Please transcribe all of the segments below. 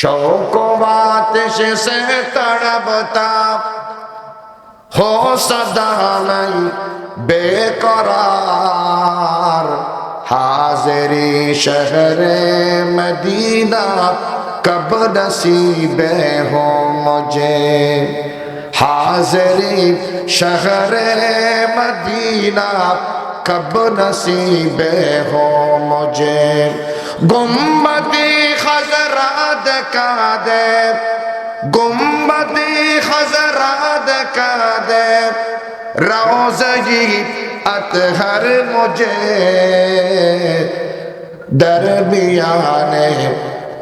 शौक़ से तड़पता हो सदा मैं बेकरार। हाज़िरी शहरे मदीना कब नसीबे हो मुझे, हाज़िरी शहरे मदीना कब नसीबे हो मुझे। गुम्बदी खज़रा दिखा दे, गुम्बदी खज़रा दिखा दे, रौज़े अतहर मुझे। दरमियाने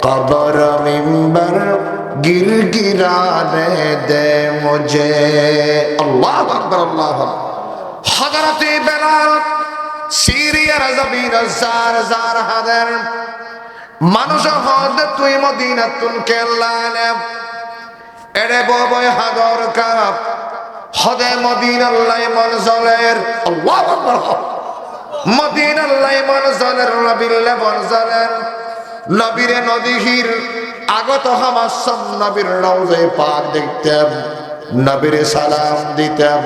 कब्र मिंबर गिर गिराने दे मुझे। अल्लाह अकबर अल्लाह। हज़रत बिलाल সিরিয়ার জমিন জার জার হাজার মানুষ হদ তুই মদিনাতুল কেল্লানে এরে ববই হাদর কাপ হদে মদিনাল্লাহ মনজলের। আল্লাহু আকবার। মদিনাল্লাহ মনজলের নবিল্লাহ মনজলের নবীরে নদীহির আগত হামাসম নবীর রওজে পাক দেখতাম, নবীরে সালাম দিতাম,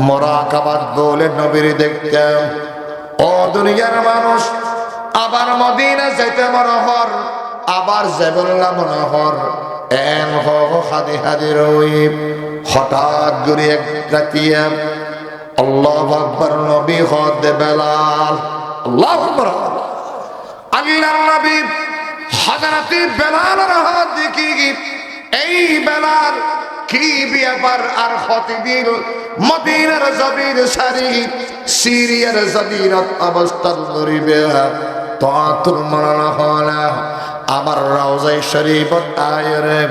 মুরাকাবাত বলে নবীরে দেখতাম। ও দুনিয়ার মানুষ, আবার মদিনা যাইতে মনোহর, আবার জেবুল্লাহ মনোহর এন হো হাদি হাদি রই। হঠাৎ করে এক রাতিয়া আল্লাহু আকবার নবী হদ বেলাল। আল্লাহু আকবার। আল্লাহর নবী হযরত বেলালের হাত দেখি এই বেলাল কি ব্যাপার আর খতিবির মদিনার জমির সারি সিরিয়ার জমিনত অবস্থান করিবে তাতুল মানা হলা আমার রওজা শরীফত আয় রে,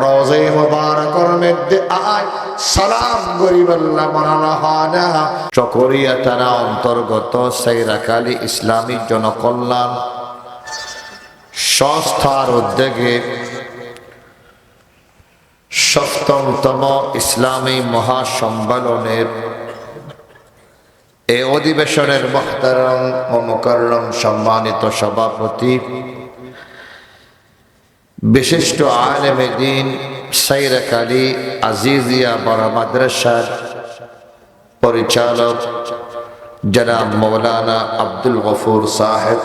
রওজা মুবারকর মধ্যে আয় সালাম করিবাল্লাহ মানা হলা। চকরিয়া থানা অন্তর্গত সাইরাকালী ইসলামী জনকল্যাণ সংস্থার উদ্যোগে সপ্তমতম ইসলামী মহাসম্মেলনের এই অধিবেশনের মুহতারাম ও মুকাররম সম্মানিত সভাপতি, বিশিষ্ট আলেমে দ্বীন সাইরাকালী আজিজিয়া বড় মাদ্রাসার পরিচালক জনাব মৌলানা আব্দুল গফুর সাহেব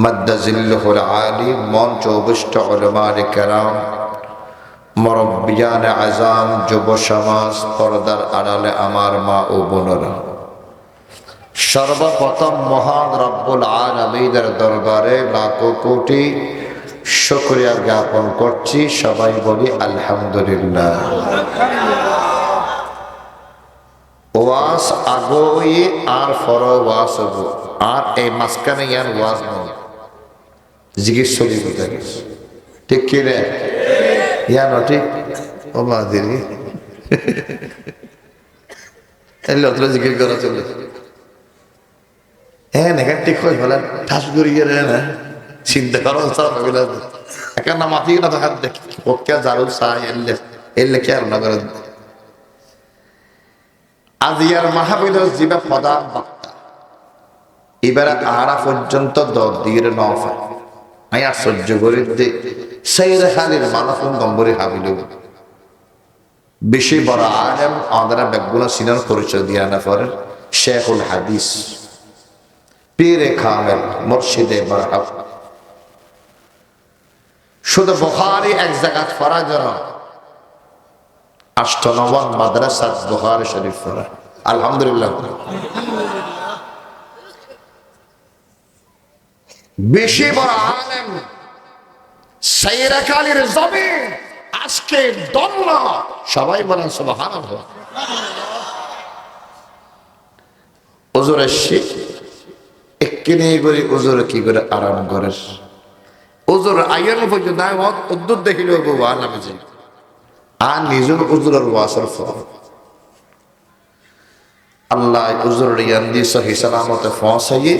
মাদ্দাজিল্লাহুল আলী, মঞ্চ উপবিষ্ট উলামায়ে কেরাম, মুরব্বিয়ান আযাম, যুব সমাজ, পর্দার আড়ালে আমার মা ও বোনেরা, সর্বপ্রথম মহান রব্বুল আলামিনের দরবারে লাখো কোটি শুকরিয়া জ্ঞাপন করছি। সবাই বলি আলহামদুলিল্লাহ। ওয়াজ আগোই আর ফর ওয়াজ হবো আর এই মাঝখানে ইয়ার ওয়াজ নয়, জিজ্ঞেস চলি বুঝা গেছে, ঠিক কি রে? ইয়া ন ঠিক ও মা দিদি এলে অত জিজ্ঞেস করা চলে হ্যাঁ না ঠিক হয় বলে ঠাস করিয়ে রে না চিন্তা করো একটা না মাথি না হাত দেখি ওকে জারু চাই এলে এলে কে আর না করে। আজ ইয়ার মাহফিল জিবা প্রধান বক্তা এবারে আহারা পর্যন্ত 10 দিনের নফা আমি আশ্চর্য করে দে সাইরাকালীর মানুষ নম্বরে হাবিল বেশি বড় আলেম আমাদের বেগুনা সিনার পরিচয় দিয়া না পরে শেখুল হাদিস পীরে কামেল মুর্শিদে মারহাব। শুধু বুখারী এক জায়গা পড়ার জন্য 8 মাদ্রাসা বুখারী শরীফ পড়া, আলহামদুলিল্লাহ। বেশি বড় আলেম সাইরাকালীর জমিন আজকে দন্ন, সবাই বলেন সুবহানাল্লাহ। ওজোর এসে এক্ষিনে করে ওজোর কি করে আরাম করে ওজোর আইয়ান পর্যন্ত উদ্দুত দেখিল নামে যে আর নিজের ওজোরের ওয়াসর ফল আল্লাহ ওজোর ইয়ান দিয়ে সহি সালামতে পৌঁছাইয়ে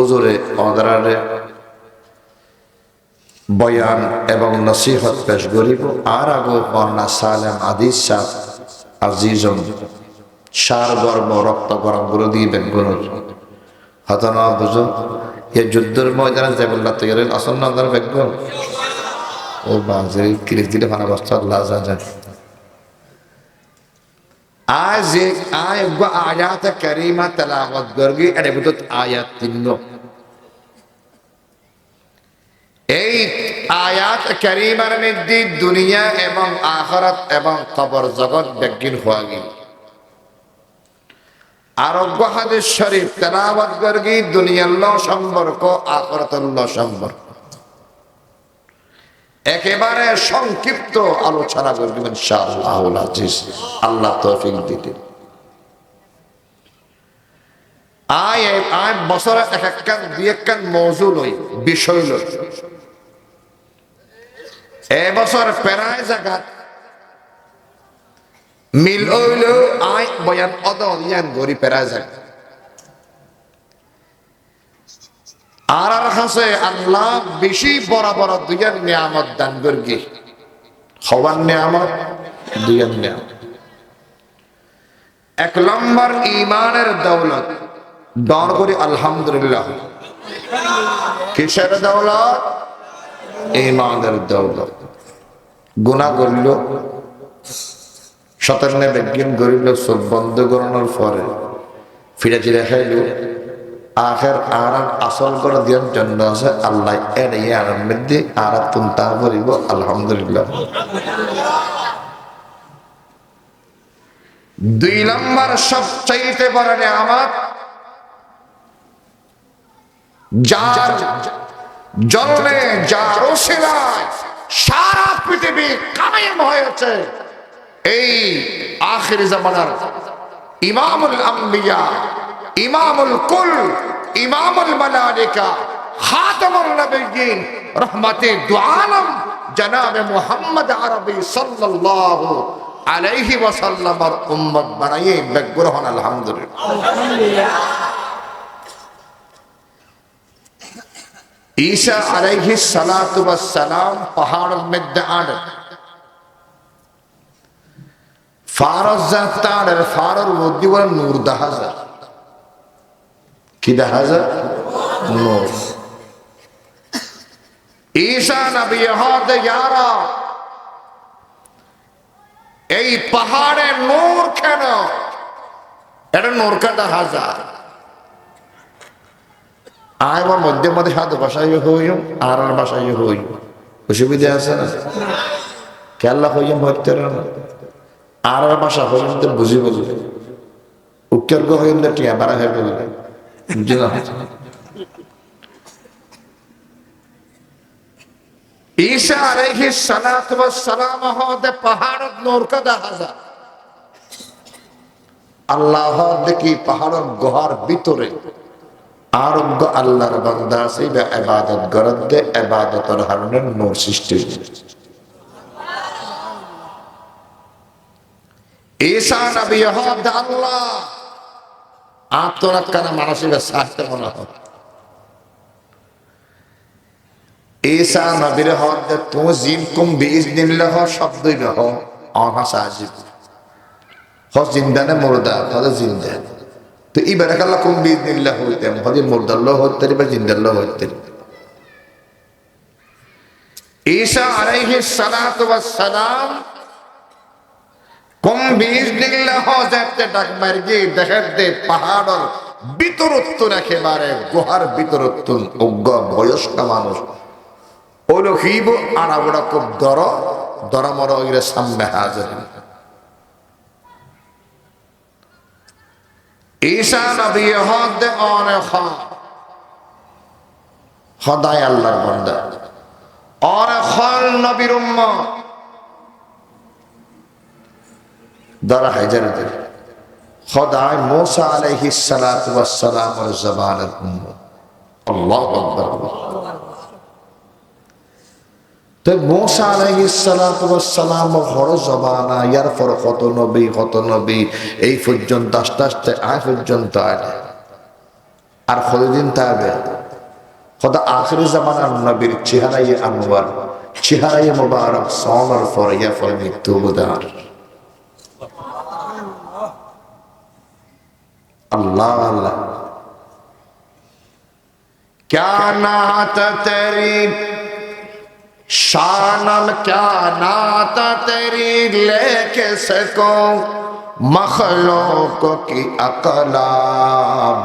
ওজোরে অদরারে বয়ান এবং নসিহত পেশ করিব। আর আগো বর্ণা সালেম আদিস সাহ আজিজম সার গর্ব রক্ত গরম করে দিয়ে বেগুন হতনা বুঝো এ যুদ্ধের ময়দানে জেবুল্লাহ তৈরি আসন্ন বেগুন ও বাজে কিরিস দিলে ফানা বস্তা আল্লাহ জানে আজ আয়াত কারিমা তেলাওয়াত করবি এর ভিতর আয়াত তিন এই আয়াত কারিমার মধ্যে দুনিয়া এবং আখিরাত এবং কবর জগৎ বিজ্ঞান হওয়া গিয়ে আরোগ্য হাদিস শরীফ তেলাওয়াত করবি দুনিয়ার ল সম্পর্ক আখিরাতের ল সম্পর্ক একেবারে সংক্ষিপ্ত আলোচনা করবি ইনশাআল্লাহ আজিজ আল্লাহ তৌফিক দিতেন আয় বছরে এক দুই একখান মৌজু লই বিষয় লই এবছর প্রায় জায়গা মিল হইল আয় বয়ান অদিয়ান গরি প্রায় জায়গা আর কাছে আল্লাহ বেশি বড় বড় দুইয়ার নিয়ামত দান করবি হওয়ার নিয়ামত দুইয়ার নিয়ামত এক নম্বর ইমানের দৌলত দর করি আলহামদুলিল্লাহ কিসের দৌলত ইমানের দৌলত গুনাহ করল শতান্নে বিজ্ঞান করিল চোখ বন্ধ করানোর পরে ফিরে চিরে খাইল আখের আর আসল করে দেওয়ার জন্য আছে আল্লাহ এর ইয়ার মধ্যে আর তুমতা করিব আলহামদুলিল্লাহ দুই নম্বর সবচাইতে বড় নিয়ামত যার জন্মে যার ওসিলায় সারা পৃথিবী কায়েম হয়েছে এই আখির জামানার ইমামুল আম্বিয়া ইমামুল কুল ইমামুল মালাইকা খাতামুন নবিয়্যিন রহমাতে দু আলম জনাবে মুহাম্মদ আরবি সাল্লাল্লাহু আলাইহি ওয়াসাল্লামের উম্মত বানাইয়ে বেগ্রহণ আলহামদুলিল্লাহ ঈসা আলাইহিস সালাতু ওয়াস সালাম পাহাড়ের মধ্যে আড়ে ফারজ জাতার ফারর মধ্যে বলে নূর দাহাজা কি দাহাজা নূর ঈসা নবী হদ ইয়ারা এই পাহাড়ে নূর কেন এটা নূর কা দাহাজা আমার মধ্যে মধ্যে সাধু ভাষায় হই আর ভাষায় হই অসুবিধা আছে না কেল্লা হইম হইতে না আর ভাষা হইম তো বুঝি বলবে উত্তর হইম না টিয়া বাড়া হয়ে বলবে ঈসা আলাইহিস সালাতু ওয়াস সালাম হতে পাহাড়ত নূর কা দাহাজা আল্লাহ দেখি পাহাড়ের গুহার ভিতরে আরোগ্য আল্লাহর বান্দা আছে ইবাদত করতে ইবাদতের কারণে নূর সৃষ্টি ঈসা নবী হদ আল্লাহ আত্মরক্ষা মানসিক স্বাস্থ্য মনে হয় ঈসা নবীর হদ তুমি জিন কুম বিইজনিল্লাহ শব্দই রহ অনহাসা আজিব হস জিন্দানে মুর্দা হদ জিন্দা তো ইবারাক আল্লাহ কুম বিইজনিল্লাহ হইতে হদি মুর্দাল্লাহ হইতে বা জিন্দাল্লাহ হইতে ঈসা আলাইহিস সালাতু ওয়াস সালাম কুম বিইজনিল্লাহ যাতে ডাক মারগি দেখতে পাহাড়ের ভিতরত্ব একেবারে গুহার ভিতরত্ব অজ্ঞ বয়স্ক মানুষ ওলো হিব আড়াবড়া খুব দরমর ওইরে সামনে হাজির ঈসা নবী হদ অনেক খোদাই আল্লাহর বান্দা অনেক নবীর উম্মত দরা হাজার খোদাই মুসা আলাইহিস সালাতু ওয়াস সালামের জবানের উম্মত আল্লাহু আকবার তো মুসা আলাইহিস সালাতু ওয়াস সালাম বড় জবানা ইয়ার পর কত নবী এই পর্যন্ত আস্তে আস্তে আজ পর্যন্ত আর কতদিন থাকবে খোদা আখিরি জামানার নবীর চেহারাই আনওয়ার চেহারাই মুবারক সাওয়ার পর ইয়া পর মৃত্যু বুদার আল্লাহ আল্লাহ क्या नात तेरी शानम क्या नात तेरी लेके सको मखलूक की अकलाम,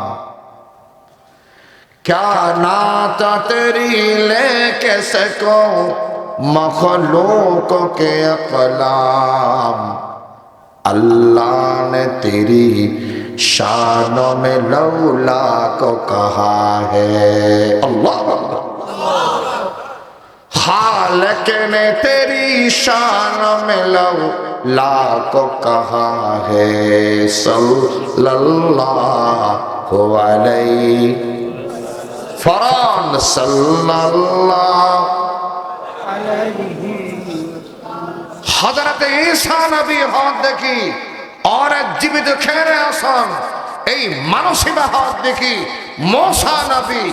क्या नात तेरी लेके सको मखलूक के अकलाम। अल्लाह ने तेरी शानों में लौला को कहा है, अल्लाह खालिक ने तेरी शान में लौला को कहा है, सल्लल्लाहु अलैहि फरमान सल्लल्लाहु अलैहि। हजरत ईसा नबी हाथ देखी और जीवित खेरे आसान এই মানসিবা হাত দেখি मूसा নবী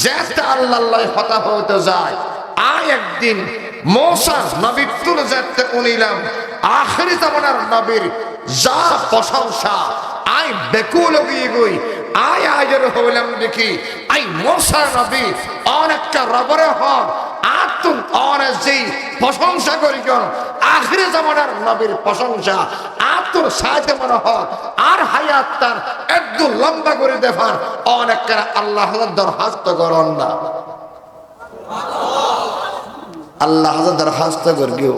যেতে আল্লাহ কথা হতে যায়। আয় একদিন मूसा নবী তুল যেতে উনিলাম আখিরি জামানার নবীর যা প্রশংসা আই বেকুল গিয়ে গই আয় আয়ের হইলাম দেখি আই मूसा নবী অনেকটা রবরে হন আতুন অনেক যেই প্রশংসা করি কোন আখিরি জামানার নবীর প্রশংসা আতুর সাথে মনে হয় আর হায়াত তার একদম লম্বা করে দেখার অনেক আল্লাহ দরখাস্ত করেন না, আল্লাহ দরখাস্ত করিও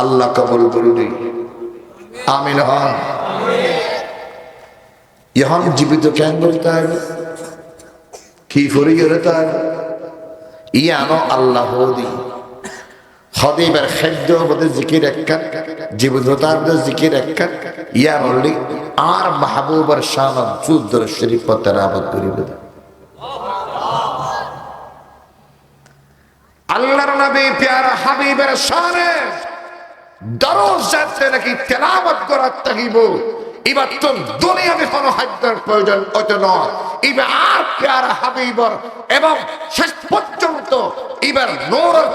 আল্লাহ কবুল করুন, আমিন হন। এখন জীবিত কেন বলতে হবে কি ফরি করতে হবে ইয়ানো আল্লাহ দি হদিবার খাদ্য বদে জিকির একখান জীবনতার জিকির একখান ইয়া বললি আর মাহবুবার শান যুদ্ধ শরীফ তেলাওয়াত করিব। আল্লাহর নবী প্যারা হাবিবের শানে দরজ যাতে নাকি তেলাওয়াত করার থাকিব এবার তো দুনিয়াতে কোনো হাজ্যের প্রয়োজন হতো না, এবার আর প্যারা হাবিবর এবং শেষ পর্যন্ত এবার নূরের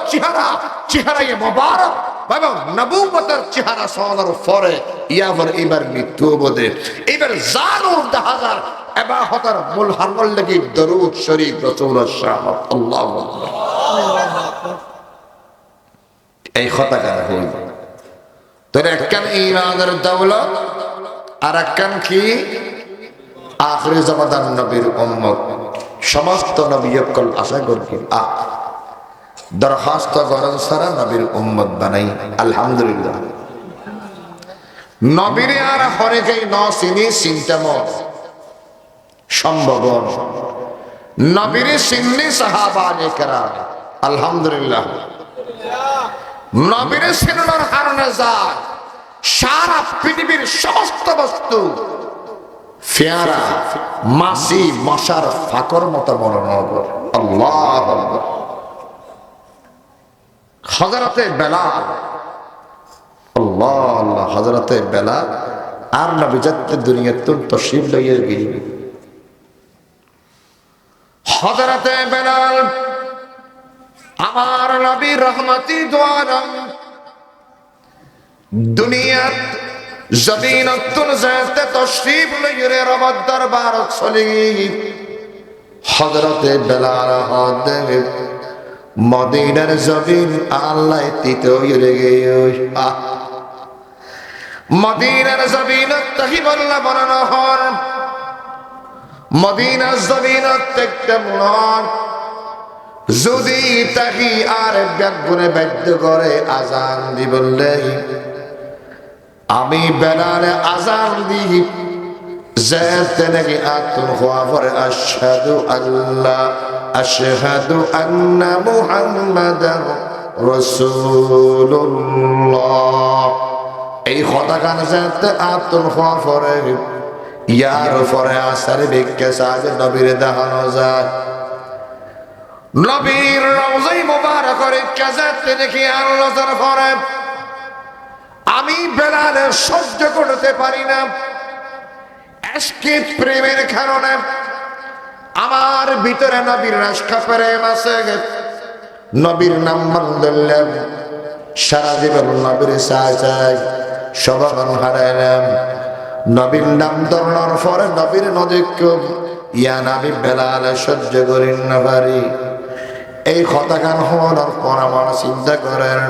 চেহারায় মোবারক এবং নবুয়তের চেহারা সালার পরে ইয়াবার এবার মৃত্যু বোধে এবার জানুর হাজার ইবাদতের মূল হামল লাগি দরুদ শরীফ রাসূলুল্লাহ সাল্লাল্লাহু আল্লাহু আকবার। এই কথা কেন হইল তোর একখান ইমানের দৌলত আর একখান কি আখিরি জামানার নবীর উম্মত সমস্ত নবী কল আশা করি দরখাস্ত করেন সারা নবীর উম্মত বানাই আলহামদুলিল্লাহ। নবীর আর হরেকেই ন চিনি চিন্তাম সম্ভব নবীর চিন্নি সাহাবায়ে কেরাম আলহামদুলিল্লাহ। নবীর চিনার কারণে যায় সারা পৃথিবীর সমস্ত বস্তু ফেয়ারা মাছি মশার ফাঁকর মতো মনোনগর আল্লাহ। হযরতে বেলাল আল্লাহ আল্লাহ হযরতে বেলাল আর নবী যাতে দুনিয়ার তশরীফ লইয়ে গিয়ে হযরতে বেলাল আমার নবী রহমতি দোয়ারম দুনিয়াত জমিনতুল যাতে তশরীফ লইয়ে রব দরবার চলি হযরতে বেলাল হদে মদিনার জমিন আল্লাহ তিতো ইরে গিয়ে মদিনার জমিন তাহি বল্লা বনানো হন মদিনার জমিন দেখতে মন যদি তাহি আর ব্যাগুনে বাধ্য করে আজান দি বললে আমি বেলালে আজান দি যেতে নাকি আতুন হওয়া পরে আশহাদু আল্লাহ আশহাদু আন্না মুহাম্মাদার রাসূলুল্লাহ এই কথা কানে যেতে আতুন হওয়া পরে ইয়ার পরে আসারে বিকে সাজে নবীর দেখানো যায় নবীর রওজায়ে মুবারকের কাজাতে দেখি আল্লাহর পরে আমি বেলালে সহ্য করতে পারি না আজকে প্রেমের কারণে আমার ভিতরে নবীর রাস্তা প্রেম আছে নবীর নাম বললাম সারা জীবন নবীর চাই সবান হারাইলাম নবীর নাম ধরার পরে নবীর নদীকে ইয়া নবী বেলালে সহ্য করি না পারি এই হতাকান হওয়ার পর আমার চিন্তা করেন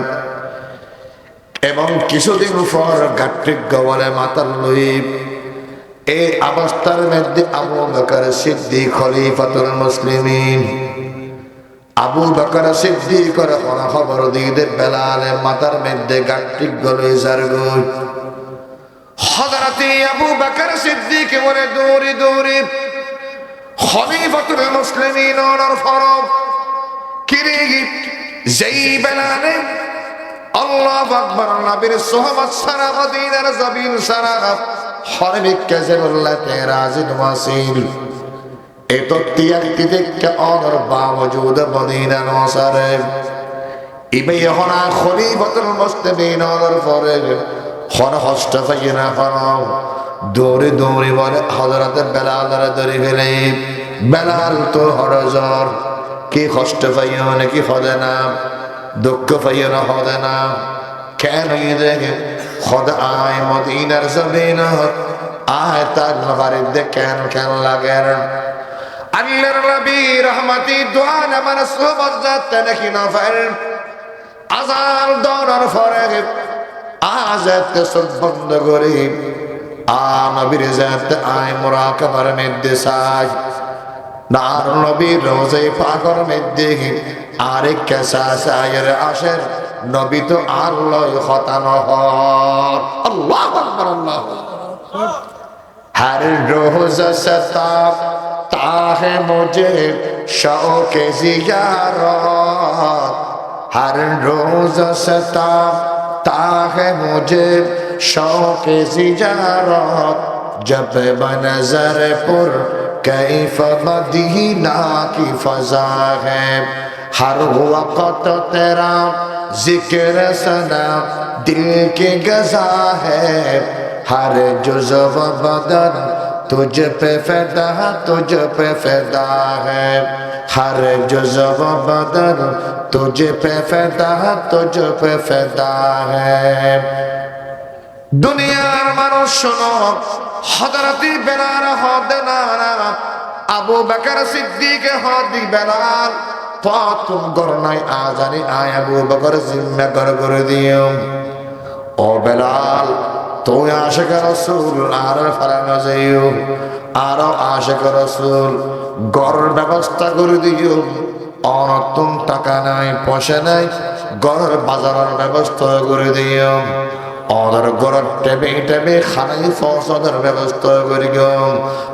এবং কিছুদিন পর গাট্টিক গবলে মাতাল লই এই অবস্থার মধ্যে আবু বকর সিদ্দিক খলিফাতুল মুসলিমিন আবু বকর সিদ্দিক করে কোন খবর দিয়ে বেলালের মাথার মধ্যে গাট্টিক গলে জারগো হযরতে আবু বকর সিদ্দিক বলে দৌড়ে দৌড়ে খলিফাতুল মুসলিমিন ওনার ফরক কিরে যেই বেলালে আল্লাহু আকবার নবীর সুহবত সারা মদিনার জমিন সারা হরমে কাজেবুল্লাহ রাজিদ ওয়াসিল এত তিয়াক্তি দেখে অনর বাওজুদ মদিনা নসারে ইবে হনা খলিফাতুল মুসলিমিন ওনার পরে হন হস্ত ফাইনা ফরাও দৌড়ে দৌড়ে বলে হযরত বেলালের ধরে ফেলে বেলাল তো হরজর কি কষ্ট পাইও নাকি হবে না দুঃখ পাইও না হবে না কেন দেখে খোদা আয় মদিনার জমিন আয় তার নবারিদে কেন কেন লাগে আল্লাহর নবী রহমতি দোয়া নামার সুবত যাতে নাকি নফল আযান দরার পরে আজাতে সব বন্ধ করে নবীর জাতে আয় মুরাকাবার মধ্যে সাজ নার নবীর রোজে পাকর মধ্যে আরেক কেসা সায়ের আসের নবী তো আল্লাহ খতানো হর আল্লাহু আকবার আল্লাহ हर रोज सताता है मुझे शौक ज़ियारत हर रोज सताता है मुझे शौक ज़ियारत जब बनज़र पुर कैफ मदीना की फ़ज़ा है हर वक़्त तेरा ज़िक्र सना दिल की गज़ा है हर जुज़व बदन तुझ पे फिदा है हर जुज़व बदन तुझ पे फिदा है दुनियार मानुष सुनो हज़रती बेलाल होदना আবু বকর সিদ্দিক হদি বেলাল তো তুম গরনাই আজানি আয় আবু বকর জিম্মে করে দিও ও বেলাল তুই আশিক রাসূল আর ফরানো যাইও আর আশিক রাসূল ঘরের ব্যবস্থা করে দিও অনতুম টাকা নাই পয়সা নাই ঘরের বাজারের ব্যবস্থা করে দিও ওদের ঘরের টেবে খানাই ফসলের ব্যবস্থা করে দিও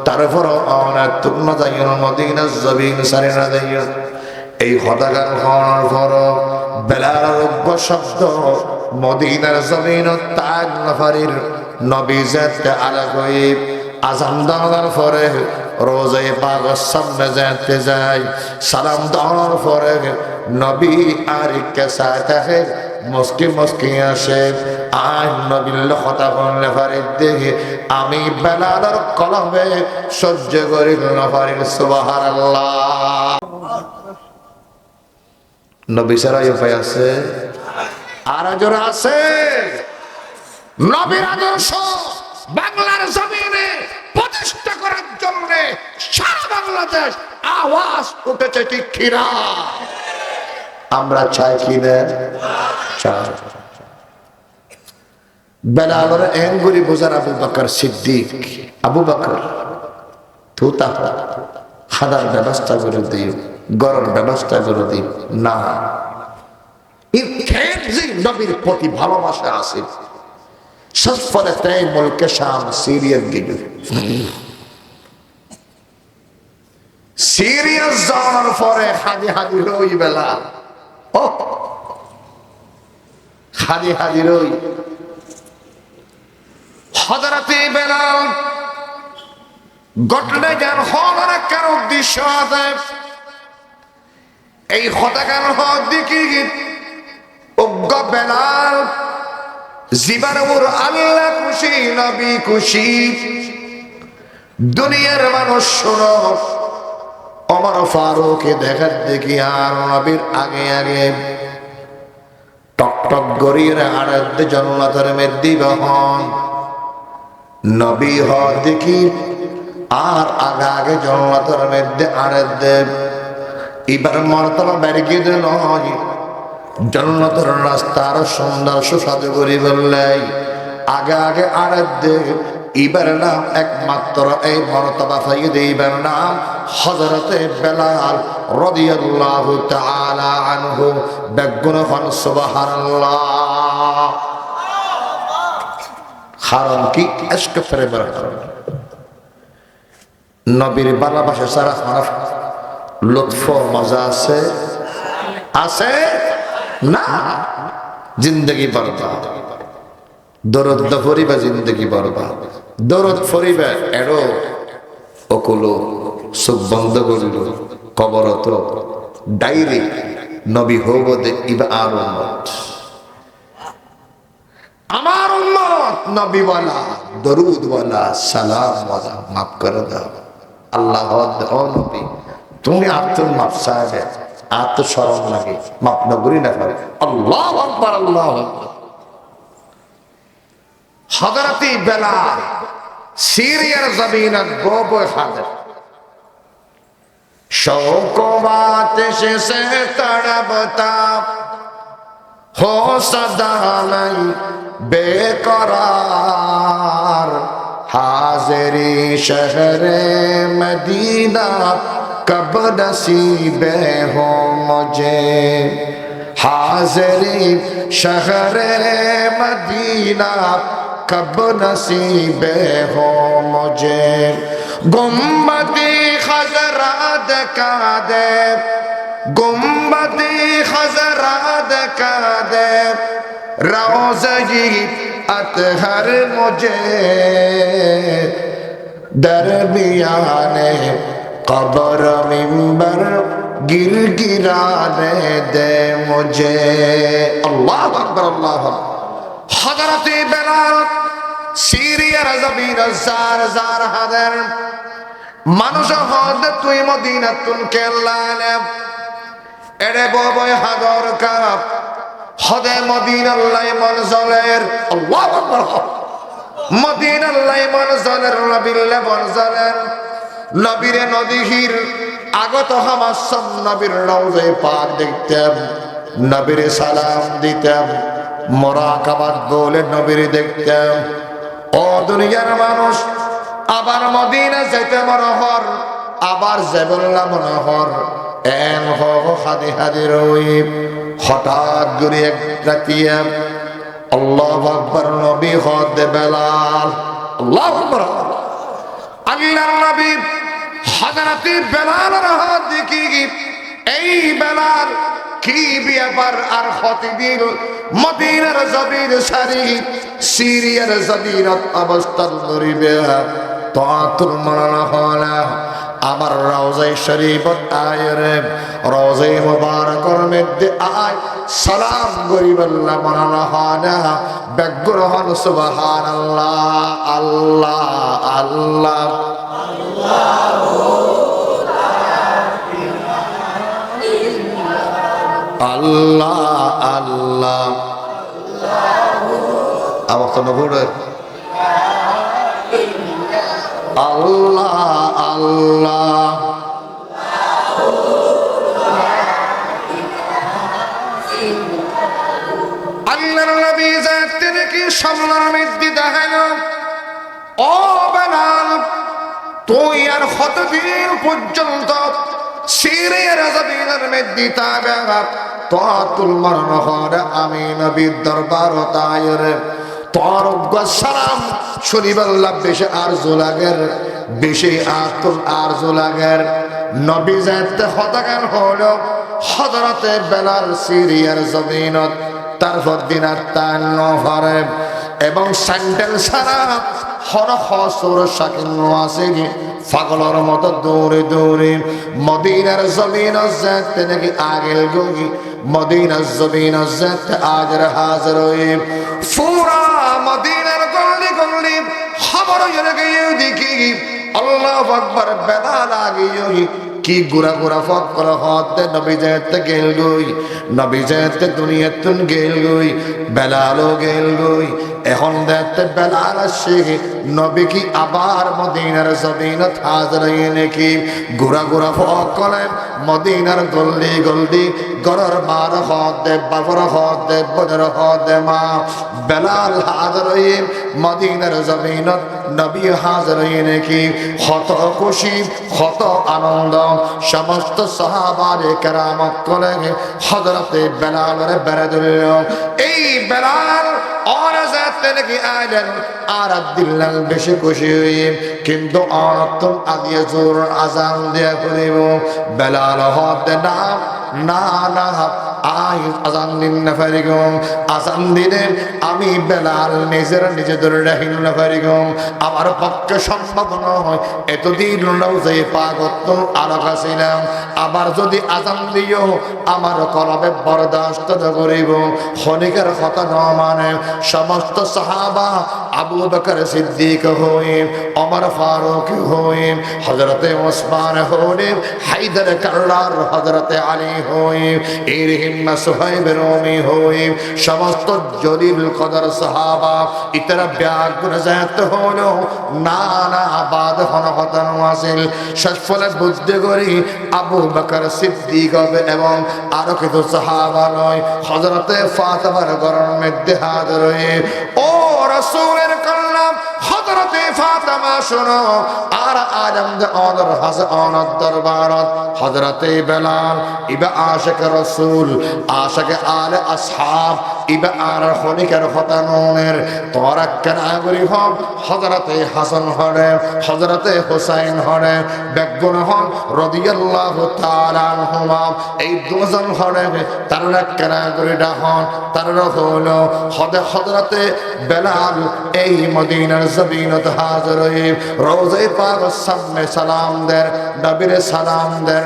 তারপর অনেক তুমি যাইও মদিনার জমিন সারি না যাইও এই হতাগার হওয়ার পর বেলালের উগ্র শব্দ মদিনার জমিন তাজ নফারির নবী যেতে আলাগই আজান দেওয়ার পরে রোজে পাকের সামনে যেতে যায় সালাম দেওয়ার পরে নবী আর কেসা থাকে মুস্কি আসে আর নবীর কথা বললে ফারিদ দেখে আমি বেলালের কলমে সহ্য করি না পারি সুবহানাল্লাহ নবী ছাড়া উপায় আছে আর জোর আছে নবীর আদর্শ বাংলার জমিনে প্রতিষ্ঠা করার জন্য সারা বাংলাদেশ আওয়াজ উঠেছে ঠিক কিনা আমরা চাই কিনা চাই বেলালের এঙ্গুরি বুঝার আবু বকর সিদ্দিক আবু বকর তুতা খাদার ব্যবস্থা করে দিও গরর ব্যবস্থা করে দিও না নবীর প্রতি ভালোবাসা আছে সফরতে মুলকে শাম সিরিয়ার দিকে সিরিয়াস যাওয়ার পরে হাদি রই বেলাল ও হাদি রই হযরতে বেলাল ঘটনা জ্ঞান হওয়ার কারো উদ্দেশ্য আছে এই হতাকার হক দেখি অজ্ঞ বেলাল জীবনপুর আল্লাহ খুশি নবী খুশি দুনিয়ার মানুষ শোনো ওমর ফারুককে দেখার দেখি আর নবীর আগে আগে টক গরির আড়াদ জান্নাতের মধ্যে বহন নবী হ দেখি আর আগে জান্নাতের মধ্যে আড়াদ এবার মর্তবা বেরিয়ে দিল জান্নাতের রাস্তা আরো সুন্দর সুস্বাদু করে বললেই আগে আগে আরেক দে। এবার নাম একমাত্র এই মর্তবা ফাইদে এবার নাম হযরতে বেলাল রাদিয়াল্লাহু তাআলা আনহু। বেগুন হন সুবহানাল্লাহ। কারণ কি? ইশক প্রেমের কারণ। নবীর ভালোবাসা ছাড়া মানব লুৎফ মজা আছে আছে না? জিন্দগি বরবাদ। দরদ ফরিবা জিন্দগি বরবাদ। দরদ ফরিবা এড়ো অকুলো চোখ বন্ধ করিল কবরত ডাইরি নবী হবদে ইবা আর উম্মত। আমার উম্মত নবীওয়ালা দরুদওয়ালা সালামওয়ালা মাফ করে দাও আল্লাহ। ও নবী তুমি আত্মর মাফ চাইবে আত্মস্মরণ লাগে মাফ নগরী না করে। আল্লাহু আকবার আল্লাহু আকবার। হযরতে বেলাল সিরিয়ার জমিনের গোবর হাজির শৌকবাত से तड़पता हो सदा मैं बेकरार हाज़िरी शहरे मदीना कब नसीबे हो मुझे। हाज़िरी शहरे मदीना कब नसीबे हो मुझे। गुम्बदी खजरात का दे गुम्बदी खजरात का दे रोज़ी अतहर मुझे। दरमियाने कब्र मिंबर गिर गिराने दे मुझे। अल्लाह अकबर अल्लाह। हज़रते बेलाल সিরিয়ার জমিন জার জার হাজার মানুষ হদ তুই মদিনা তুন কেল্লানে এরে ববয় হাদর কাপ হদে মদিনাল্লাহ মনজলের। আল্লাহু আকবার। মদিনাল্লাহ মনজলের নবিল্লাহ মনজলের নবীরে নদীহির আগত হামাসম নবীর রওজে পাক দেখতাম নবীরে সালাম দিতাম মুরাকাবাত বলে নবীরে দেখতাম। ও দুনিয়ার মানুষ আবার মদিনা যাইতে মনোহর আবার জেবুল্লাহ মনোহর এন হো হাদি হাদি রই হঠাৎ করে এক রাতিয়া আল্লাহু আকবার নবী হদ বেলাল। আল্লাহু আকবার। আল্লাহর নবী হযরতে বেলালের হাত দেখি এই বেলাল কি ব্যাপার আর খতিবির মদিনার জমির সারি সিরিয়ার জমিনত অবস্থান করিবে তাতুল মানা হলা আমার রওজায়ে শরীফত আয়রে রওজায়ে মুবারকের মধ্যে আয় সালাম করিবাল্লাহ মানা হলা বেগ্রহণ সুবহানাল্লাহ। আল্লাহ আল্লাহ আল্লাহ আল্লাহ আমার তো নবুরে আল্লাহ আল্লাহ আল্লাহর নবী জাতের কি সামলার মধ্যে দেখাইল ও বেলাল তুই আর কতদিন পর্যন্ত সিরিয়ার জমিনের মধ্যে তাবে তাতুল মারনা হরে আমি নবীর দরবার তায়রে তোর সালাম শরীফাল্লাহ বেশি আরজু লাগের বেশি আতুল আরজু লাগের নবী যাতে হতাকান হলো হযরতে বেলাল সিরিয়ার জমিনত তারপর দিনার তান নফরে এবং স্যান্ডেল ছাড়া হর হসুর শাকিল ওয়াসিল পাগলের মতো দৌড়ে দৌড়ে মদিনার জমিন যাতে নাকি আগেল গই মদিনার জমিন যাতে আজর হাজির হয়ে পুরা মদিনার গলি গলি খবর হয়ে গিয়ে দেখি আল্লাহু আকবার বেলাল আগিয়ে কি গুরা গুরা ফক করা হতে নবী যেতে গেল গই নবী যেতে দুনিয়াতুন গেল গই বেলালও গেল গই এখন দেখতে বেলাল আসে নবী কি আবার মদিনার জমিনত হাজির হয়ে নাকি গুরা গুরা ফক করে মদিনার গল্লি গল্লি গরর মার হদ দে বাবর হদ দে বদর হদ দে মা বেলাল হাজর হয়ে মদিনার জমিনত নবী হাজর হয়ে নাকি কত খুশি কত আনন্দ সমস্ত সাহাবারে কেরামত করে হযরতে বেলালের বেড়ে দিল এই বেলাল और जाते लगे आयरन আর দিল্লাল বেশি খুশি হয়ে কিন্তু তুম আদিয়ে জোর আজান দিয়া করিব বেলাল হতে না না না আই আজান দিন না পারিগম আজান দিনে আমি বেলাল নিজে ধরে রাখিল না পারিগম আমার পক্ষে সম্ভব নয় এতদিন রোজাই পাগত আলাদা ছিলাম আবার যদি আজান দিও আমার কলবে বরদাস্ত করিব ক্ষণিকের কথা ন মানে সমস্ত সাহাবা আবু বকর সিদ্দিক হয়ে ওমর ফারুক হয়ে হযরতে ওসমান হয়ে হায়দার কাররার হযরতে আলী হয়ে ইরহিম সুহাইব রুমি হয়ে সমস্ত জলিল কদর সাহাবা ইতরা ব্যাগুন জাত হলো না না আবাদ হন হতন ওয়াসিল সফলে বুদ্ধি করি আবু বকর সিদ্দিক এবং আরো কিছু সাহাবা নয় হযরতে ফাতেমার ঘরের মধ্যে হাজির হয়ে ও রাসূলের কল্লাম হযরতে ফাতেমা শোনো আর আদম দে অদর হাসান দরবারত হযরতে বেলাল ইবা আশিক রাসূল আশিক আলে আসহাব ইবা আর খনিকার ফতানুনের তোরা কেনা করি হম হযরতে হাসান হরে হযরতে হুসাইন হরে বেগুন হন রাদিয়াল্লাহু তাআলা আনহুমা এই দুজন হরে তারা কেনা করি ডাহন তারা হলো হযরতে বেলাল এই মদিনার জমিনত হাজির হয়ে রওজায়ে পাক সামনে সালাম দেন নবীর সালাম দেন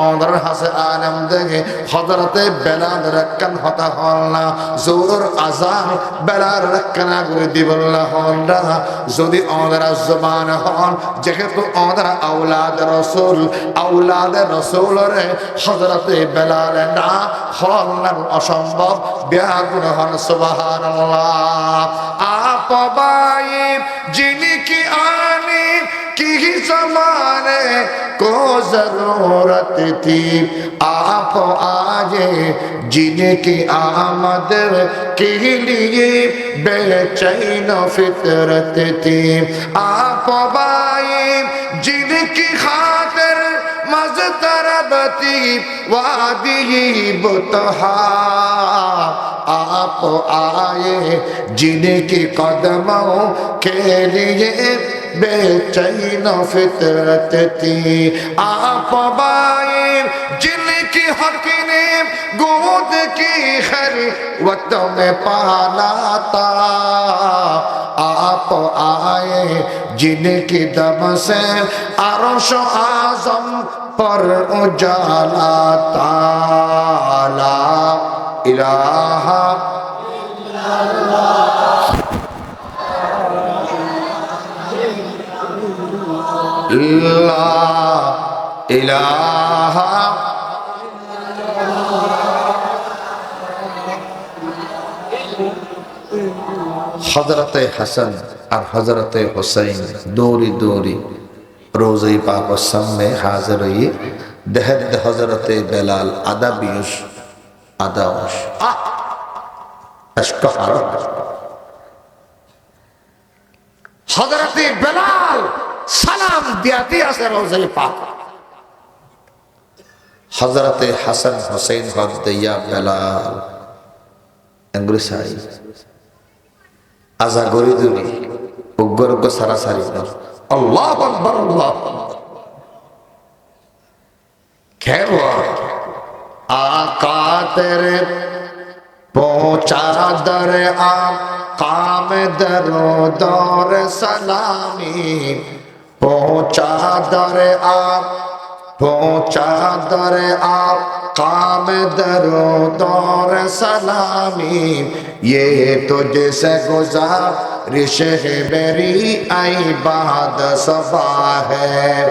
অদর হাসে আলম দেখে হযরতে বেলাল রাক্কান হতা হল না জোর আজান বেলাল রাক্কানা করে দিবল্লাহ হল না যদি অদর জবান হন যেহেতু অদর আওলাদ রাসূল রে হযরতে বেলাল না হল না অসম্ভব ব্যাগুন হন সুবহানাল্লাহ आप बाई जिनकी आने की ज़माने को ज़रूरत थी आप आए जिनकी आमद के लिए बेचैन फितरत थी आप बाई जिनकी खातिर मज़तरबती वादी बुतहा आप आए जिनके कदमों के लिए बेचैन फितरत थी आप आए जिनकी हक ने गोद की खिलवत में पाला था आप आए जिनके दम से अर्श आज़म पर उजाला ताला इलाहा इल्लाह इलाहा हजरते हसन और हजरते हुसैन दौरी दौरी रोज़े पाक सामने हाजिर हुई दहद हजरते बेलाल आदा बीस आदा हजरते बेलाल सलाम दियाते आसे रोज़े पाक हजरते हसन हुसैन हदिया बेलाल अंग्रेसाई आजा गरी दुरी उग्र को सरासरी अल्लाह अकबर अल्लाह खैर आका तेरे पहुंचा दर आका में दरो दौर सलामी पहुंचा दर आका में दरो दौर सलामी ये तुझसे गुज़ारिश है मेरी आई बाद सबा है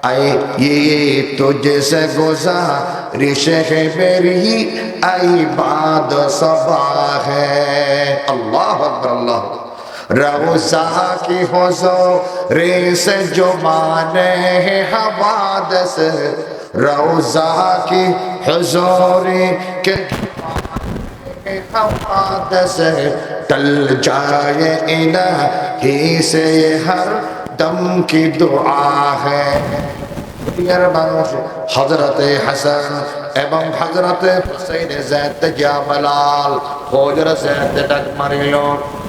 आई ये तुझसे गुज़ारिश है मेरी आई बाद सबा है अल्लाह अकबर अल्लाह रोज़ा की हुज़ूरी से जो माने हवादिस, रोज़ा की हुज़ूरी के हवादिस, टल जाए इलाही से हर दम की दुआ है। দুনিয়ার মানুষ হযরতে হাসান এবং হযরতে হুসাইন যাতে গিয়া বেলাল ফজর যাতে ডাক মারিল,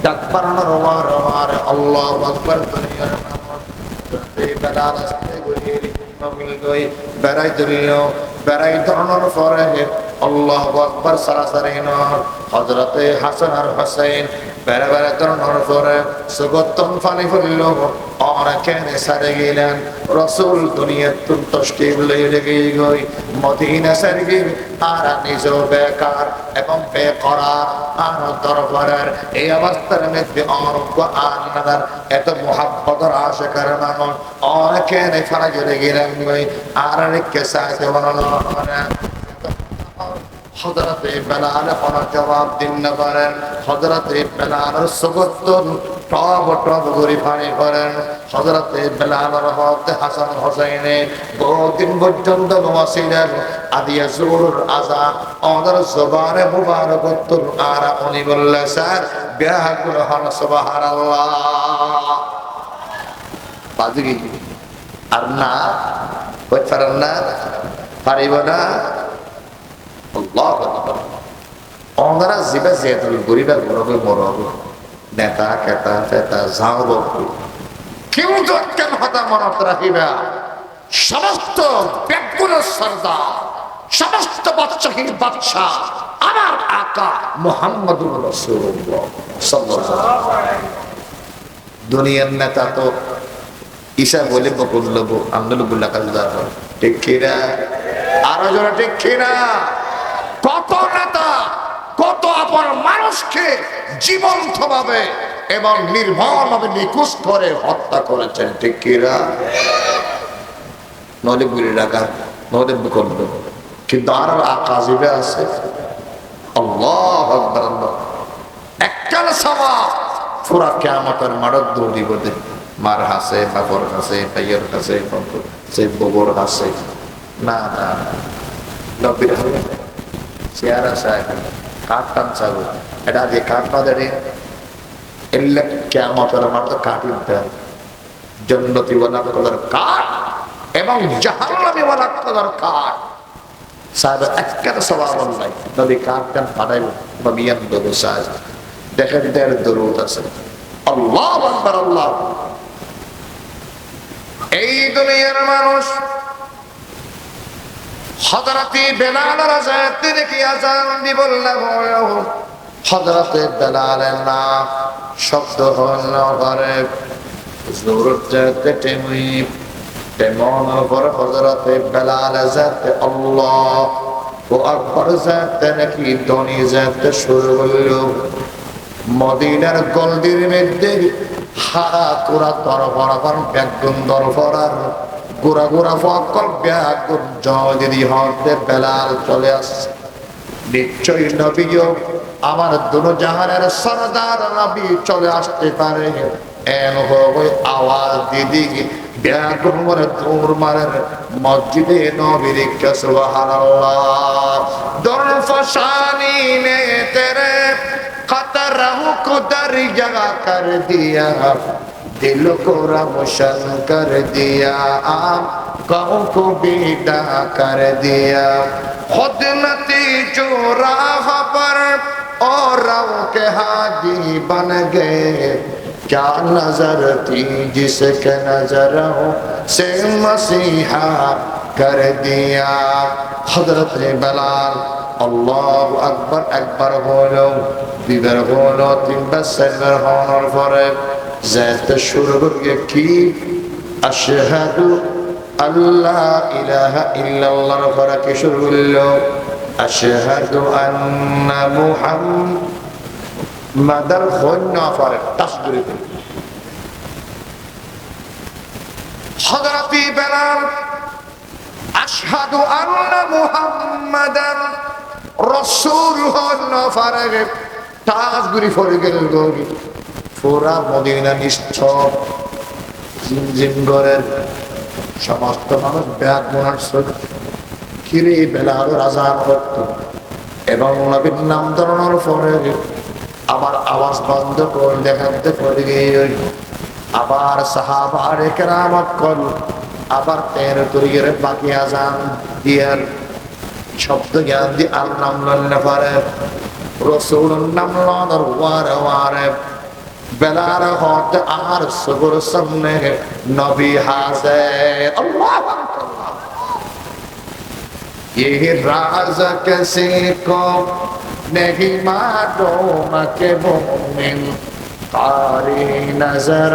ডাক মারানোর ওয়ার আল্লাহু আকবার। দুনিয়ার মানুষ বেলাল আসতে গই বেড়াই দিল, বেড়াই ধরানোর পরে আল্লাহু আকবার সারাসারি নর হযরতে হাসান আর হুসাইন বেড়া বেড়া ধরানোর পরে সুগতম পানি ফুলল অনেকেনে সারে গেলেন। রসুল দুনিয়ার তুম তশকিল লইলে গই মদিনা সারগি আর নিজ বেকার এবং বেকরার আর দরবারের এই অবস্থার মধ্যে অনজ্ঞ আন্নাদার এত মুহাব্বতর আশিকার মানুষ অনেকেনে ফারা গেলে গেলেন গই আর রেখে সাইতে বলল হযরতে বেলাল কোন জবাব দিন না পারেন। হযরতে বেলালের সুগতন টব টব করে পানি করেন। হযরতে বেলালের হতে হাসান হুসাইনে বহুদিন পর্যন্ত ওয়াসিলেন আদিয়া জুরুর আযান ওদের জবানে মুবারক তুর আর উনি বললেন স্যার বিয়াগুলো হল সুবহানাল্লাহ বাজরি আর না কইতার না পারিব না। ওনারা জিবা জেতুল গরিবা গরবে মরব নেতা কেতা ফেতা যাও বকু কেউ কেন হতা মনত রাখিবা সমস্ত বেগুনের সর্দার সমস্ত বাদশাহীর বাদশাহ আমার আকা মুহাম্মদুর রাসূলুল্লাহ সাল্লাল্লাহু আলাইহি। দুনিয়ার নেতা তো ঈসা বলে বকুল লব আন্দোলগুল্লাহ কাজদার ঠিক কিনা আরো জোরে ঠিক কিনা। কত নেতা কত আপন মানুষকে জীবন্ত ভাবে এবং নির্মম ভাবে নিখোঁজ করে হত্যা করেছেন ঠিক কিনা। নদী গুলি রাখা নদী বিকল্প কিন্তু আর আকাশিবে আছে আল্লাহু আকবার আল্লাহ এককাল সওয়াব পুরা কিয়ামতের মাঠত দৌড়িব দে মার হাসে বাবর হাসে ভাইয়ের হাসে সে ববর হাসে না না নবীর হবে চেয়ার সাহেব কাঠ টান চাবো এটা যে কাঠ না দেয় এলে কিয়ামতের মাঠ কাটিতে জান্নাতি ওয়ালা কলার কাঠ এবং জাহান্নামী ওয়ালা কলার কাঠ সাহেব একটা সওয়াব নাই নবী কাঠ টান পাঠাইল নবিয়ান দরু সাহেব দেখেন দেড় দরুদ আছে আল্লাহু আকবার আল্লাহ। এই দুনিয়ার মানুষ হযরতে বেলাল রাযিয়াল্লাহু আনহু আযান দি বললেন হযরতে বেলালের নাম শব্দ হল করে জোরত যেতে টেমি তেমন পর হযরতে বেলাল যাতে আল্লাহু আকবার যাতে নাকি ধ্বনি যাতে শুরু হলো। মদিনার গলদির মধ্যে হারা তোরা দরবার বেগুন দরবার গোড়া গোড়া ফকল বেগুন যদি হতে বেলাল চলে আসছে নিশ্চয়ই নবীও আমার দুনো জাহানের সরদার নবী চলে আসতে পারে এন হয়ে আওয়াজ দিদি বেগুন মরে দৌড় মারেন মসজিদে নবীর সুবহানাল্লাহ দর ফসানি নে তেরে खतरों को दरिया कर दिया दिल को रोशन कर दिया आंखों को बीदा कर दिया खुद नती जो राह पर और के हादी बन गए क्या नजर थी जिसके नजरों से मसीहा कर दिया। हजरत बेलाल আল্লাহু আকবার একবার হলো দুইবার হলো তিনবার চারবার হওয়ার পরে যাতে শুরু করিয়ে কি আশহাদু আল্লা ইলাহা ইল্লাল্লাহর পরে কি শুরু হলো আশহাদু আন্না মুহাম্মাদার হন্না পরে তাসবির হযরত বেলাল আশহাদু আন্না মুহাম্মাদার রসুল হন ফারাগে তাসগুরি ফরে গেল গরি পুরা মদিনা নিষ্ঠব জিমজিম ঘরের সমস্ত মানুষ ব্যাগ মোনার কিরে বেলালের আযান করত এবং নবীর নাম ধরানোর পরে আবার আওয়াজ বন্ধ করে দেখাতে পড়ে গিয়ে আবার সাহাবায়ে কেরামত কল আবার তের তরিয়ের বাকি আযান দিয়ার শব্দ জ্ঞান দি আর নাম লন্না পারে রসুলের নাম লনার ওয়ারে ওয়ারে বেলার হত আর সবর সামনে নবী হাজির আল্লাহু আকবার ये राज किसी को नहीं मालूम के मोमिन कारी नजर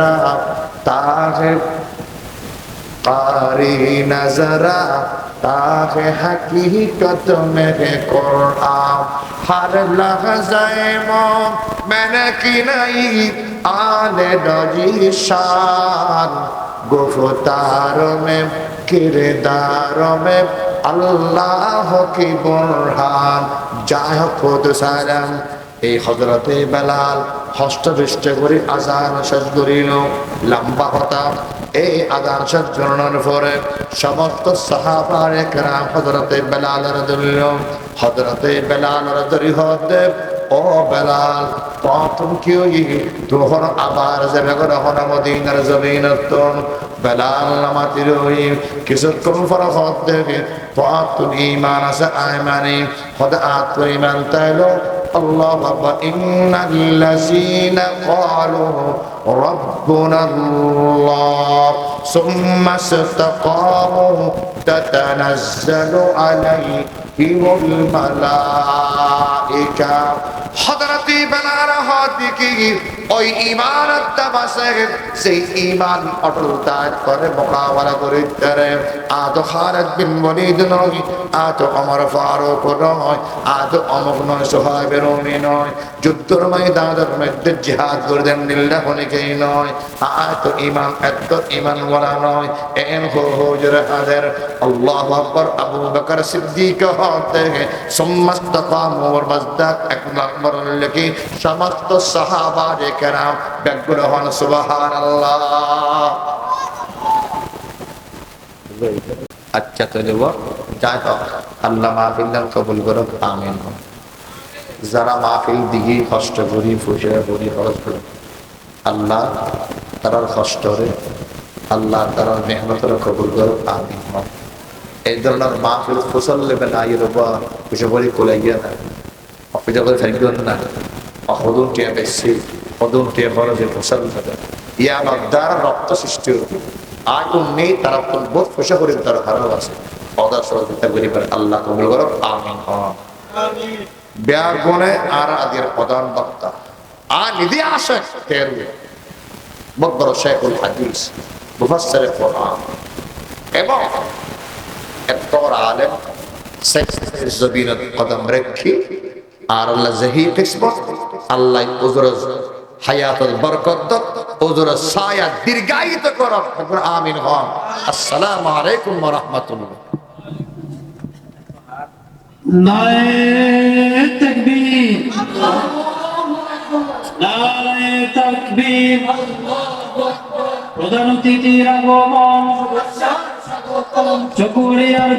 ताहे हकीकत में कुरान हर लहज़े मैंने की नहीं आने दजी शान गुफ्तार में किरदार में अल्लाह की बुरहान जाह खुद सालम এই হযরতে বেলাল হস্তবিষ্ট করে আযান শেষ করিল লম্বা হতা এই আযান শেষ করার পরে সমস্ত সাহাবায়ে কেরাম হযরতে বেলাল রাদিয়াল্লাহু ও বেলাল তুমি কি তোহর আবার যাবে গহনা মদিনার জমিনত বেলাল নামাতি রই কিছুক্ষণ পর হতে ফাতুল ঈমান আছে আইমানি খোদা আতুল ঈমান তাইলো الله أكبر إن الذين قالوا ربنا الله ثم استقاموا تتنزل عليهم الملائكة حضرت بلال হাদিকি ওই ঈমানের তাবাসে সেই ঈমান অটলতায় করে মোকাবেলা করে তারে আদ খালিদ বিন ওয়ালিদ নয় আদ ওমর ফারুক নয় আদ অমর নয় সাহাবে রুমি নয় যুদ্ধের ময়দানের মধ্যে জিহাদ করতেন লিল্লাহ অনেকেই নয় আদ ঈমান এত ঈমান ওয়ালা নয় এন হুজুর হাজার আল্লাহু আকবার আবু বকর সিদ্দিক হতে সুম্মাস্তাকামু ওয়ার মাসদাক এক নম্বর লেখি সমস্ত সাহাবায়ে কেরাম বেগুন হন সুবহানাল্লাহ আচ্ছা তো দেব যাই হোক আল্লাহ মাহফিল কবুল করুক আমিন যারা মাহফিল দিকে কষ্ট করি ফুসে করি খরচ করে আল্লাহ তার কষ্টরে আল্লাহ তার মেহনতের কবুল করুক আমিন এই ধরনের মাহফিল ফসল লেবেন আইয়ের উপর ফুসে করি কোলাই গিয়া না অফিসে করে ফেলবেন না অহদুন টিয়া বেশি অদুন টিয়া খরচে ফসল হবে ইয়া দ্বারা রক্ত সৃষ্টি হবে আর নেই তারা বোধ ফুসে করে তারা খারাপ আছে অদা সহযোগিতা করিবার আল্লাহ কবুল করুক আমিন ব্যাগনে আর আগের প্রধান বক্তা আর নিধি আসে তেরু বহুত বড় শেখুল হাদিস মুফাসসির কোরআন এবং এত আলেম শেখের জবিনত কদম রাখি আর আল্লাহ জাহি কিসমত আল্লাহ উজর হায়াতুল বরকত উজর সায়া দীর্ঘায়িত করুক আমিন হন আসসালামু আলাইকুম ওয়া রাহমাতুল্লাহ নারে তাকবীর নারে তাকবীর প্রধান অতিথির আগমন চকুরিয়ার